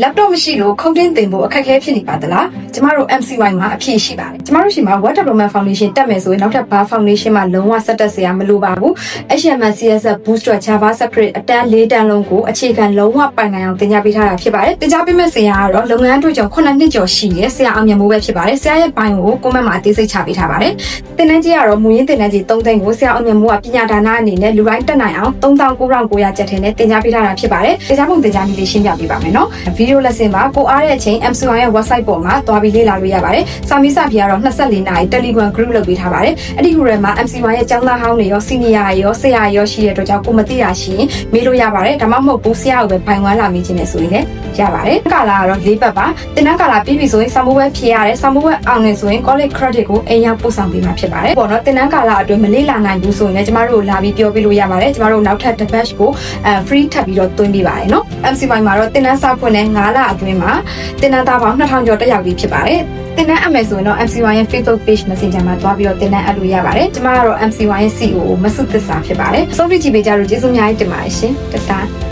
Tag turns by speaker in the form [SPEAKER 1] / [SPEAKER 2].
[SPEAKER 1] laptop မရှိလို့ခုံတင်းတင်ဖို့အခက်အခဲဖြစ်နေပါသလားကျမတို့ MCY မှာအဖြစ်ရှိပါတယ်ကျမတို့ရှိမှာ web development foundation တက်မယ်ဆိုရင်နောက်ထပ်ဘာ foundation မှာလုံးဝဆက်တက်စရာမလိုပါဘူး HTML CSS Bootstrap JavaScript အတန်း၄တန်းလုံးကိုအခြေခံလုံးဝပိုင်နိုင်အောင်သင်ကြားပေးထားတာဖြစ်ပါတယ်သင်ကြားပေးမယ့်ဆရာကတော့လုပ်ငန်းအတွက်ကြောင့်9နှစ်ကျော်ရှိတဲ့ဆရာအောင်မြတ်မိုးပဲဖြစ်ပါတယ်ဆရာရဲ့ဘိုင်းကို comment မှာအသေးစိတ်ချပေးထားပါတယ်သင်တန်းကြီးကတော့မူရင်းသင်တန်းကြီး3သိန်းကိုဆရာအောင်မြတ်မိုးကပညာဒါနအနေနဲ့လူတိုင်းတက်နိုင်အောင်39,900ကျပ်ထင်းနဲ့သင်ကြားပေးထားတာဖြစ်ပါတယ်သင်ကြားပုံသင်ကြားနည်းလေးရှင်းပြပေးပါမယ်နော်ဗီဒီယို lesson မှာကိုအားတဲ့အချိန် MCY ရဲ့ website ပေါ်မှာသွားပြီးလေ့လာလို့ရပါတယ်စာမေးစာဖြေကတော့24နာရီ Telegram group လုပ်ပေးထားပါတယ်အဲ့ဒီ group ထဲမှာ MCY ရဲ့ကျောင်းသားဟောင်းတွေရော senior ရောဆရာရောရှိတဲ့အတွက်ကြောင့်ကိုမသိတာရှိရင်မေးလို့ရပါတယ်ဒါမှမဟုတ်ဘူးဆရာကိုပဲဘိုင်ဝမ်းလာမေးခြင်းနဲ့ဆိုရင်လည်းရပါတယ်ကာလာကတော့၄ပတ်ပါသင်တန်းကာလာပြီးပြီဆိုရင်စာမိုးဝဲဖြေရတယ်စာမိုးဝဲအောင်နေဆိုရင် college credit ကိုအိမ်ရောက်ပို့ဆောင်ပေးမှာဖြစ်ပါတယ်ပေါ့နော်သင်တန်းကာလာအတွင်းမလေ့လာနိုင်ဘူးဆိုရင်လည်းကျမတို့လာပြီးပြောပြလို့ရပါတယ်ကျမတို့နောက်ထပ် batch ကိုfree ထပ်ပြီးတော့သွင်းပေးပါတယ်နော် MCY မှာတော့သင်တန်းစာဖွင့်တဲ့9လအတွင်းမှာသင်တန်းသားပေါင်း2000ကျော်တက်ရောက်ပြီးဖြစ်ပါတယ်သင်တန်းအပ်မယ်ဆိုရင်တော့ MCY ရဲ့ Facebook page Messenger မှာတွားပြီးတော့သင်တန်းအပ်လို့ရပါတယ်ကျမကတော့ MCY ရဲ့ CEO မဆုသစ္စာဖြစ်ပါတယ်ဆုံးဖြတ်ကြည့်ပေးကြလို့ကျေးဇူးအများကြီးတင်ပါတယ်ရှင်တတား